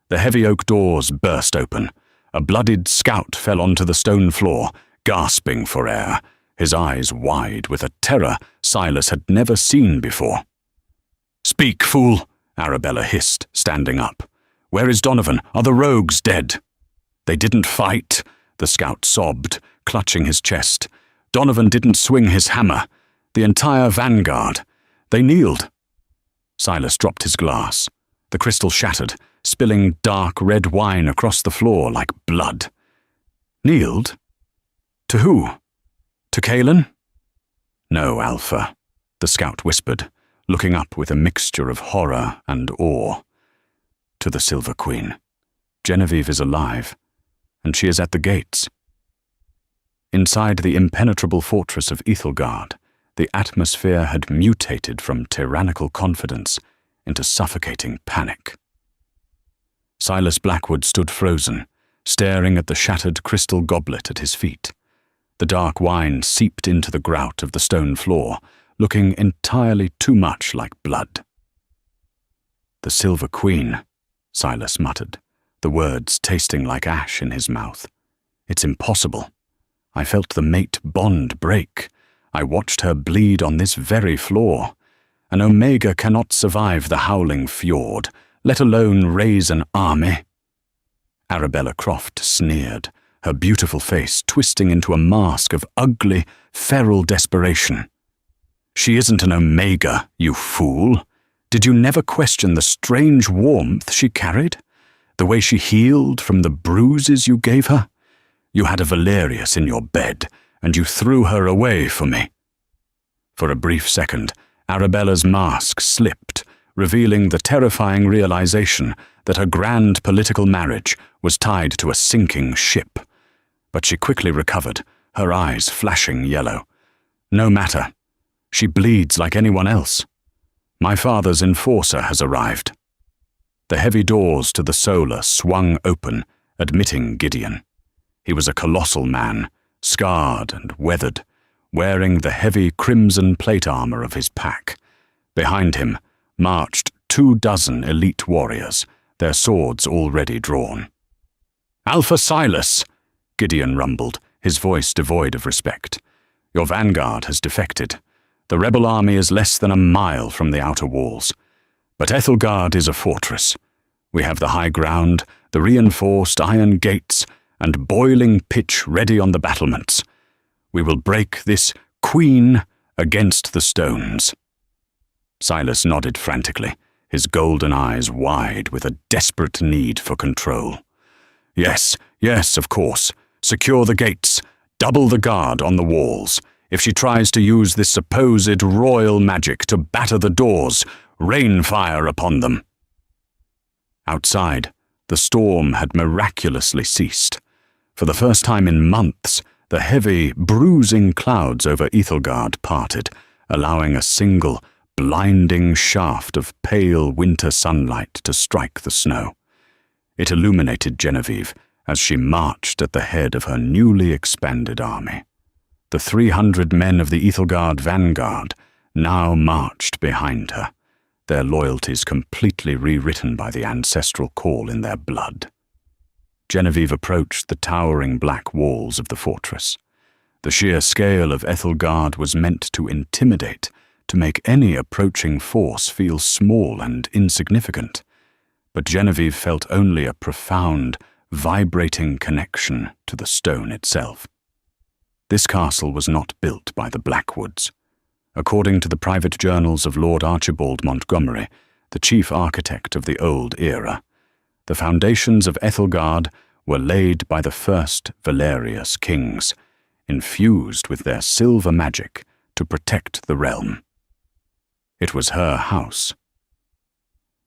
The heavy oak doors burst open. A bloodied scout fell onto the stone floor, gasping for air, his eyes wide with a terror Silas had never seen before. "Speak, fool!" Arabella hissed, standing up. "Where is Donovan? Are the rogues dead?" "They didn't fight," the scout sobbed, clutching his chest. "Donovan didn't swing his hammer. The entire vanguard. They kneeled." Silas dropped his glass. The crystal shattered, spilling dark red wine across the floor like blood. "Kneeled? To who? To Kaelin?" "No, Alpha," the scout whispered, looking up with a mixture of horror and awe. "To the Silver Queen. Genevieve is alive, and she is at the gates." Inside the impenetrable fortress of Ethelgard, the atmosphere had mutated from tyrannical confidence into suffocating panic. Silas Blackwood stood frozen, staring at the shattered crystal goblet at his feet. The dark wine seeped into the grout of the stone floor, looking entirely too much like blood. "The Silver Queen," Silas muttered, the words tasting like ash in his mouth. "It's impossible. I felt the mate bond break. I watched her bleed on this very floor. An Omega cannot survive the howling fjord, let alone raise an army." Arabella Croft sneered, her beautiful face twisting into a mask of ugly, feral desperation. "She isn't an Omega, you fool. Did you never question the strange warmth she carried? The way she healed from the bruises you gave her? You had a Valerius in your bed, and you threw her away for me." For a brief second, Arabella's mask slipped, revealing the terrifying realization that her grand political marriage was tied to a sinking ship. But she quickly recovered, her eyes flashing yellow. "No matter. She bleeds like anyone else. My father's enforcer has arrived." The heavy doors to the solar swung open, admitting Gideon. He was a colossal man, scarred and weathered, wearing the heavy crimson plate armor of his pack. Behind him marched 24 elite warriors, their swords already drawn. "Alpha Silas," Gideon rumbled, his voice devoid of respect. "Your vanguard has defected. The rebel army is less than a mile from the outer walls. But Ethelgard is a fortress. We have the high ground, the reinforced iron gates, and boiling pitch ready on the battlements. We will break this queen against the stones." Silas nodded frantically, his golden eyes wide with a desperate need for control. Yes, of course. Secure the gates. Double the guard on the walls. If she tries to use this supposed royal magic to batter the doors, rain fire upon them." Outside, the storm had miraculously ceased. For the first time in months, the heavy, bruising clouds over Ethelgard parted, allowing a single, blinding shaft of pale winter sunlight to strike the snow. It illuminated Genevieve as she marched at the head of her newly expanded army. The 300 men of the Ethelgard vanguard now marched behind her, their loyalties completely rewritten by the ancestral call in their blood. Genevieve approached the towering black walls of the fortress. The sheer scale of Ethelgard was meant to intimidate, to make any approaching force feel small and insignificant. But Genevieve felt only a profound, vibrating connection to the stone itself. This castle was not built by the Blackwoods. According to the private journals of Lord Archibald Montgomery, the chief architect of the old era, the foundations of Ethelgard were laid by the first Valerius kings, infused with their silver magic to protect the realm. It was her house.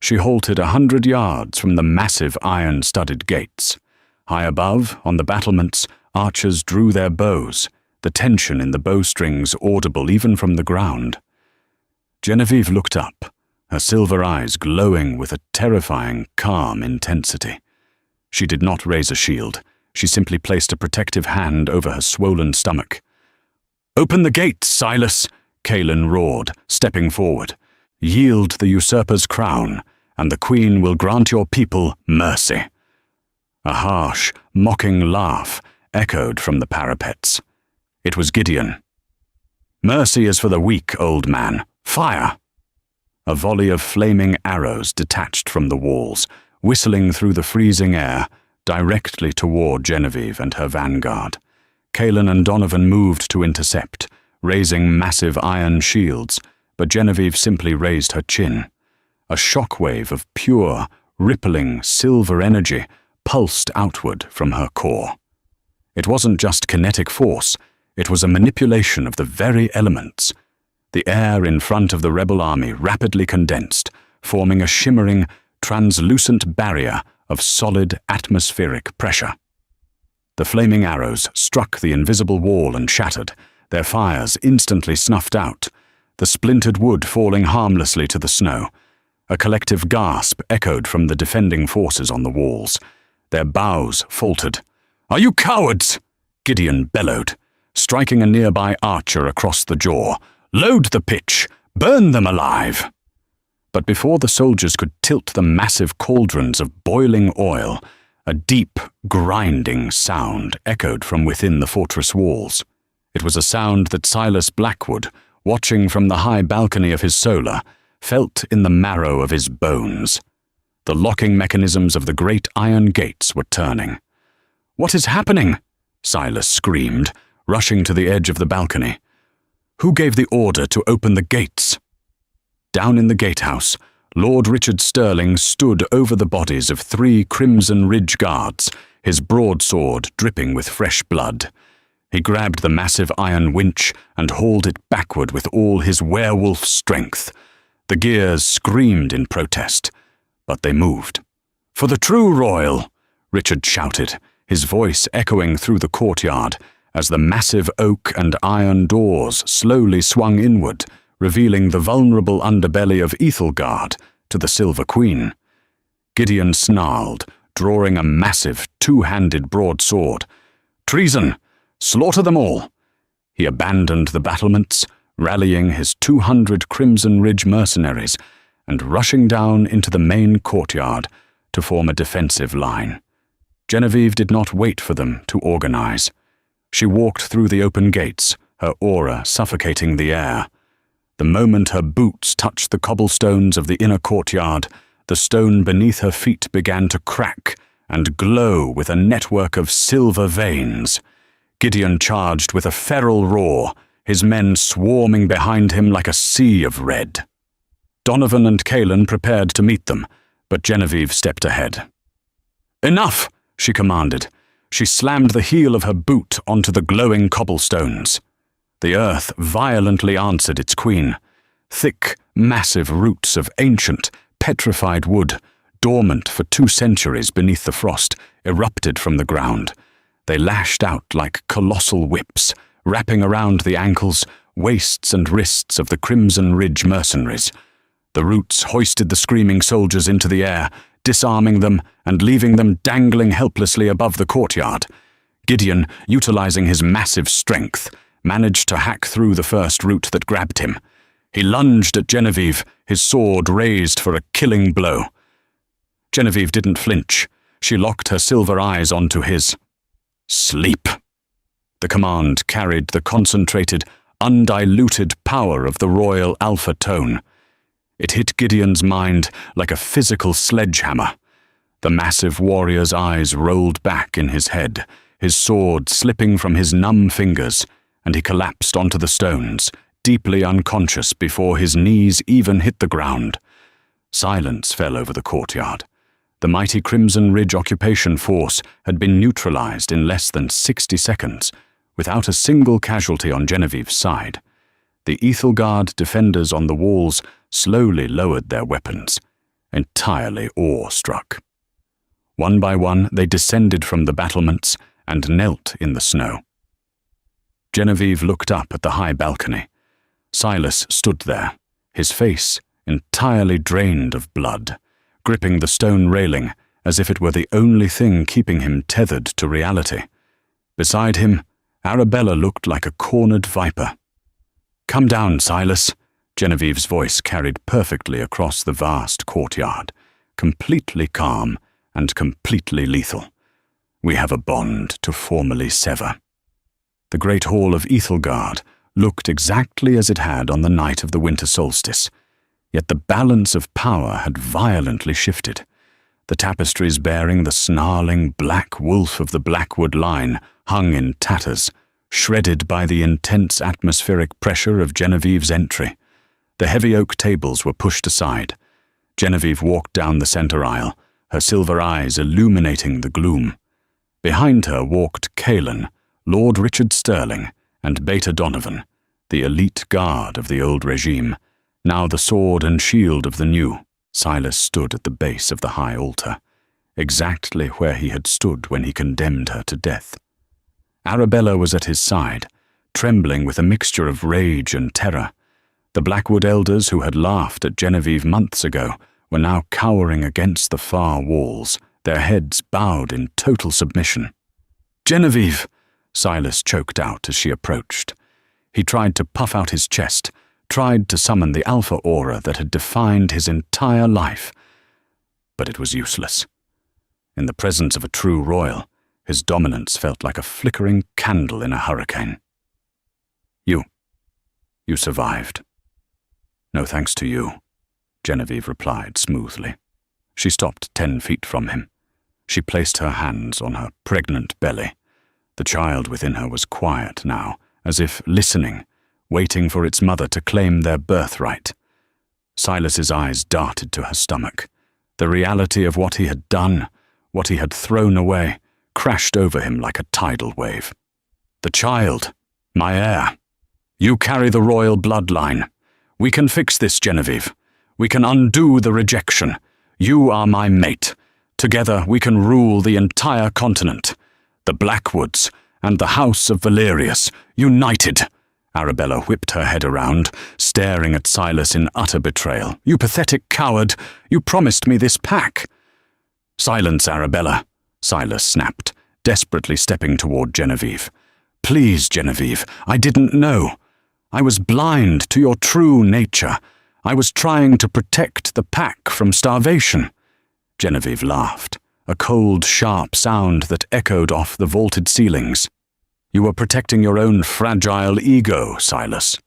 She halted 100 yards from the massive iron-studded gates. High above, on the battlements, archers drew their bows, the tension in the bowstrings audible even from the ground. Genevieve looked up, her silver eyes glowing with a terrifying, calm intensity. She did not raise a shield. She simply placed a protective hand over her swollen stomach. "Open the gates, Silas!" Kaelin roared, stepping forward. "Yield the usurper's crown, and the queen will grant your people mercy." A harsh, mocking laugh echoed from the parapets. It was Gideon. "Mercy is for the weak, old man. Fire!" A volley of flaming arrows detached from the walls, whistling through the freezing air, directly toward Genevieve and her vanguard. Kaelin and Donovan moved to intercept, raising massive iron shields, but Genevieve simply raised her chin. A shockwave of pure, rippling silver energy pulsed outward from her core. It wasn't just kinetic force, it was a manipulation of the very elements. The air in front of the rebel army rapidly condensed, forming a shimmering, translucent barrier of solid atmospheric pressure. The flaming arrows struck the invisible wall and shattered, their fires instantly snuffed out, the splintered wood falling harmlessly to the snow. A collective gasp echoed from the defending forces on the walls. Their bows faltered. "Are you cowards?" Gideon bellowed, striking a nearby archer across the jaw. "Load the pitch! Burn them alive!" But before the soldiers could tilt the massive cauldrons of boiling oil, a deep, grinding sound echoed from within the fortress walls. It was a sound that Silas Blackwood, watching from the high balcony of his solar, felt in the marrow of his bones. The locking mechanisms of the great iron gates were turning. "What is happening?" Silas screamed, rushing to the edge of the balcony. "Who gave the order to open the gates?" Down in the gatehouse, Lord Richard Sterling stood over the bodies of 3 Crimson Ridge guards, his broadsword dripping with fresh blood. He grabbed the massive iron winch and hauled it backward with all his werewolf strength. The gears screamed in protest, but they moved. "For the true royal!" Richard shouted, his voice echoing through the courtyard as the massive oak and iron doors slowly swung inward, revealing the vulnerable underbelly of Ethelgard to the Silver Queen. Gideon snarled, drawing a massive two-handed broadsword. "Treason! Slaughter them all!" He abandoned the battlements, rallying his 200 Crimson Ridge mercenaries and rushing down into the main courtyard to form a defensive line. Genevieve did not wait for them to organize. She walked through the open gates, her aura suffocating the air. The moment her boots touched the cobblestones of the inner courtyard, the stone beneath her feet began to crack and glow with a network of silver veins. Gideon charged with a feral roar, his men swarming behind him like a sea of red. Donovan and Kaelin prepared to meet them, but Genevieve stepped ahead. "Enough!" she commanded. She slammed the heel of her boot onto the glowing cobblestones. The earth violently answered its queen. Thick, massive roots of ancient, petrified wood, dormant for 2 centuries beneath the frost, erupted from the ground. They lashed out like colossal whips, wrapping around the ankles, waists and wrists of the Crimson Ridge mercenaries. The roots hoisted the screaming soldiers into the air, disarming them and leaving them dangling helplessly above the courtyard. Gideon, utilizing his massive strength, managed to hack through the first root that grabbed him. He lunged at Genevieve, his sword raised for a killing blow. Genevieve didn't flinch. She locked her silver eyes onto his. "Sleep." The command carried the concentrated, undiluted power of the royal alpha tone. It hit Gideon's mind like a physical sledgehammer. The massive warrior's eyes rolled back in his head, his sword slipping from his numb fingers, and he collapsed onto the stones, deeply unconscious before his knees even hit the ground. Silence fell over the courtyard. The mighty Crimson Ridge occupation force had been neutralized in less than 60 seconds, without a single casualty on Genevieve's side. The Ethelgard defenders on the walls slowly lowered their weapons, entirely awe-struck. One by one, they descended from the battlements and knelt in the snow. Genevieve looked up at the high balcony. Silas stood there, his face entirely drained of blood, gripping the stone railing as if it were the only thing keeping him tethered to reality. Beside him, Arabella looked like a cornered viper. "Come down, Silas," Genevieve's voice carried perfectly across the vast courtyard, completely calm and completely lethal. "We have a bond to formally sever." The great hall of Ethelgard looked exactly as it had on the night of the winter solstice, yet the balance of power had violently shifted. The tapestries bearing the snarling black wolf of the Blackwood line hung in tatters, shredded by the intense atmospheric pressure of Genevieve's entry. The heavy oak tables were pushed aside. Genevieve walked down the center aisle, her silver eyes illuminating the gloom. Behind her walked Kaelin, Lord Richard Sterling, and Beta Donovan, the elite guard of the old regime, now the sword and shield of the new. Silas stood at the base of the high altar, exactly where he had stood when he condemned her to death. Arabella was at his side, trembling with a mixture of rage and terror. The Blackwood elders who had laughed at Genevieve months ago were now cowering against the far walls, their heads bowed in total submission. "Genevieve!" Silas choked out as she approached. He tried to puff out his chest, tried to summon the alpha aura that had defined his entire life. But it was useless. In the presence of a true royal, his dominance felt like a flickering candle in a hurricane. You survived." "No thanks to you," Genevieve replied smoothly. She stopped 10 feet from him. She placed her hands on her pregnant belly. The child within her was quiet now, as if listening, waiting for its mother to claim their birthright. Silas's eyes darted to her stomach. The reality of what he had done, what he had thrown away, crashed over him like a tidal wave. The child, my heir. You carry the royal bloodline. We can fix this, Genevieve. We can undo the rejection. You are my mate. Together we can rule the entire continent. The Blackwoods and the House of Valerius, united. Arabella whipped her head around, staring at Silas in utter betrayal. You pathetic coward! You promised me this pack! Silence, Arabella, Silas snapped, desperately stepping toward Genevieve. Please, Genevieve, I didn't know. I was blind to your true nature. I was trying to protect the pack from starvation. Genevieve laughed, a cold, sharp sound that echoed off the vaulted ceilings. You were protecting your own fragile ego, Silas.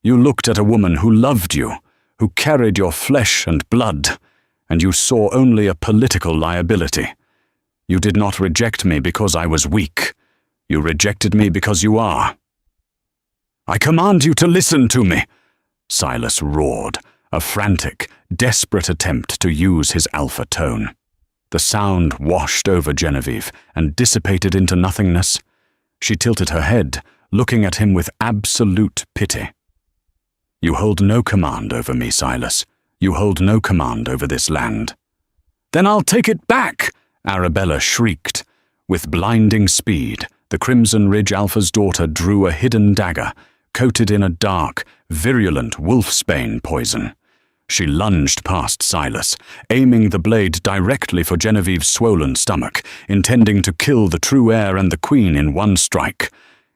You looked at a woman who loved you, who carried your flesh and blood, and you saw only a political liability. You did not reject me because I was weak. You rejected me because you are. I command you to listen to me, Silas roared, a frantic, desperate attempt to use his alpha tone. The sound washed over Genevieve and dissipated into nothingness. She tilted her head, looking at him with absolute pity. You hold no command over me, Silas. You hold no command over this land. Then I'll take it back, Arabella shrieked. With blinding speed, the Crimson Ridge Alpha's daughter drew a hidden dagger, coated in a dark, virulent wolfsbane poison. She lunged past Silas, aiming the blade directly for Genevieve's swollen stomach, intending to kill the true heir and the queen in one strike.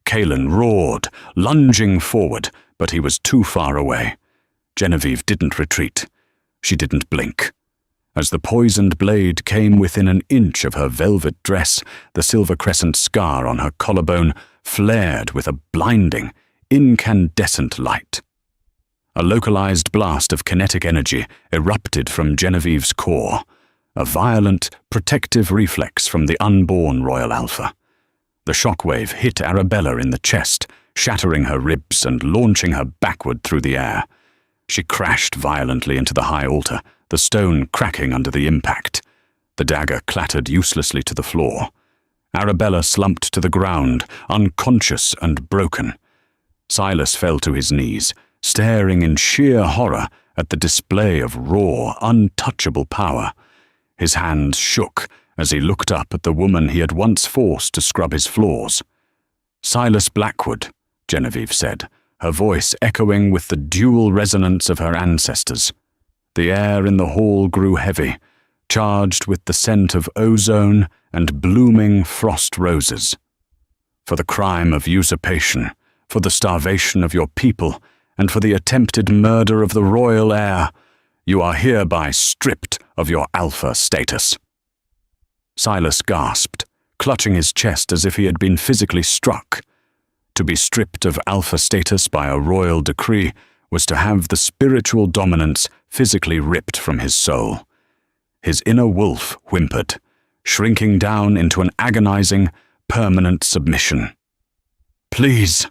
Kaelin roared, lunging forward, but he was too far away. Genevieve didn't retreat. She didn't blink. As the poisoned blade came within an inch of her velvet dress, the silver crescent scar on her collarbone flared with a blinding, incandescent light. A localized blast of kinetic energy erupted from Genevieve's core, a violent, protective reflex from the unborn Royal Alpha. The shockwave hit Arabella in the chest, shattering her ribs and launching her backward through the air. She crashed violently into the high altar, the stone cracking under the impact. The dagger clattered uselessly to the floor. Arabella slumped to the ground, unconscious and broken. Silas fell to his knees, staring in sheer horror at the display of raw, untouchable power. His hands shook as he looked up at the woman he had once forced to scrub his floors. Silas Blackwood, Genevieve said, her voice echoing with the dual resonance of her ancestors. The air in the hall grew heavy, charged with the scent of ozone and blooming frost roses. For the crime of usurpation, for the starvation of your people, and for the attempted murder of the royal heir, you are hereby stripped of your alpha status. Silas gasped, clutching his chest as if he had been physically struck. To be stripped of alpha status by a royal decree was to have the spiritual dominance physically ripped from his soul. His inner wolf whimpered, shrinking down into an agonizing, permanent submission. Please,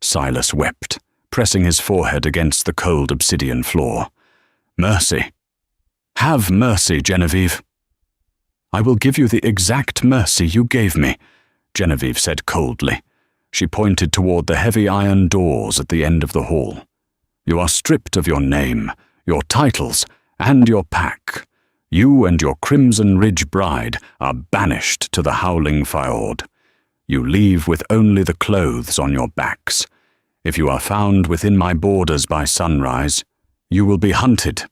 Silas wept, pressing his forehead against the cold obsidian floor. Mercy. Have mercy, Genevieve. I will give you the exact mercy you gave me, Genevieve said coldly. She pointed toward the heavy iron doors at the end of the hall. You are stripped of your name, your titles, and your pack. You and your Crimson Ridge bride are banished to the howling fjord. You leave with only the clothes on your backs. If you are found within my borders by sunrise, you will be hunted.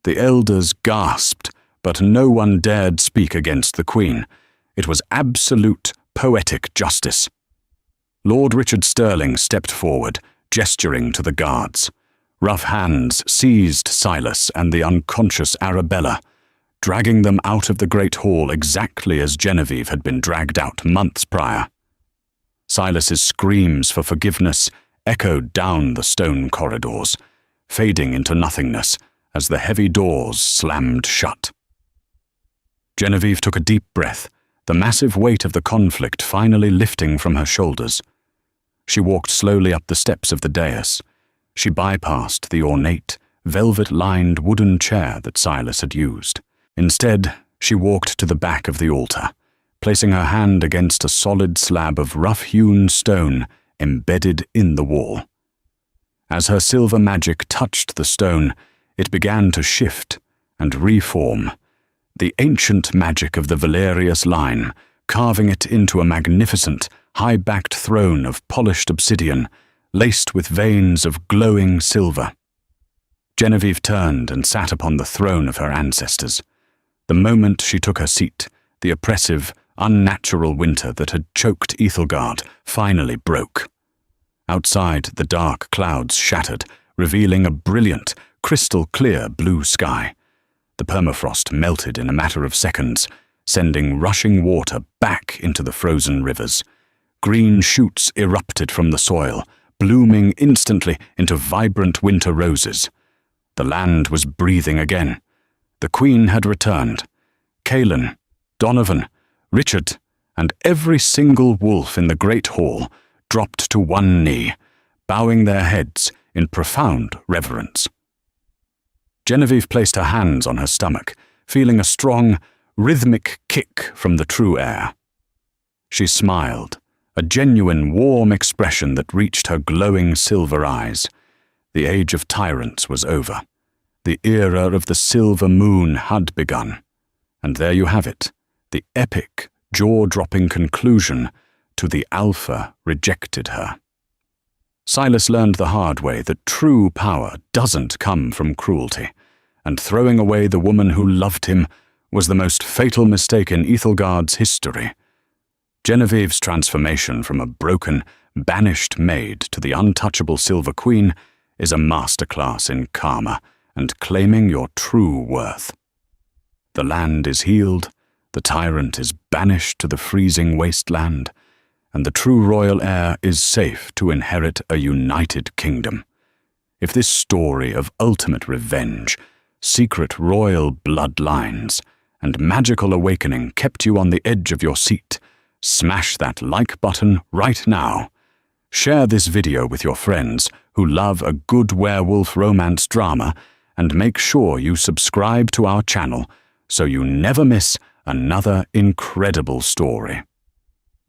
The elders gasped, but no one dared speak against the Queen. It was absolute, poetic justice. Lord Richard Sterling stepped forward, gesturing to the guards. Rough hands seized Silas and the unconscious Arabella, dragging them out of the great hall exactly as Genevieve had been dragged out months prior. Silas's screams for forgiveness echoed down the stone corridors, fading into nothingness as the heavy doors slammed shut. Genevieve took a deep breath, the massive weight of the conflict finally lifting from her shoulders. She walked slowly up the steps of the dais. She bypassed the ornate, velvet-lined wooden chair that Silas had used. Instead, she walked to the back of the altar, placing her hand against a solid slab of rough-hewn stone embedded in the wall. As her silver magic touched the stone, it began to shift and reform, the ancient magic of the Valerius line, carving it into a magnificent, high-backed throne of polished obsidian, laced with veins of glowing silver. Genevieve turned and sat upon the throne of her ancestors. The moment she took her seat, the oppressive, unnatural winter that had choked Ethelgard finally broke. Outside, the dark clouds shattered, revealing a brilliant, crystal-clear blue sky. The permafrost melted in a matter of seconds, sending rushing water back into the frozen rivers. Green shoots erupted from the soil, blooming instantly into vibrant winter roses. The land was breathing again. The Queen had returned. Kaelin, Donovan, Richard, and every single wolf in the Great Hall dropped to one knee, bowing their heads in profound reverence. Genevieve placed her hands on her stomach, feeling a strong, rhythmic kick from the true air. She smiled, a genuine, warm expression that reached her glowing silver eyes. The age of tyrants was over. The era of the silver moon had begun. And there you have it, the epic, jaw-dropping conclusion to The Alpha Rejected Her. Silas learned the hard way that true power doesn't come from cruelty, and throwing away the woman who loved him was the most fatal mistake in Ethelgard's history. Genevieve's transformation from a broken, banished maid to the untouchable Silver Queen is a masterclass in karma and claiming your true worth. The land is healed, the tyrant is banished to the freezing wasteland, and the true royal heir is safe to inherit a united kingdom. If this story of ultimate revenge, secret royal bloodlines, and magical awakening kept you on the edge of your seat, smash that like button right now. Share this video with your friends who love a good werewolf romance drama, and make sure you subscribe to our channel so you never miss another incredible story.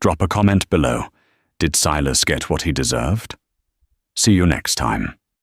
Drop a comment below. Did Silas get what he deserved? See you next time.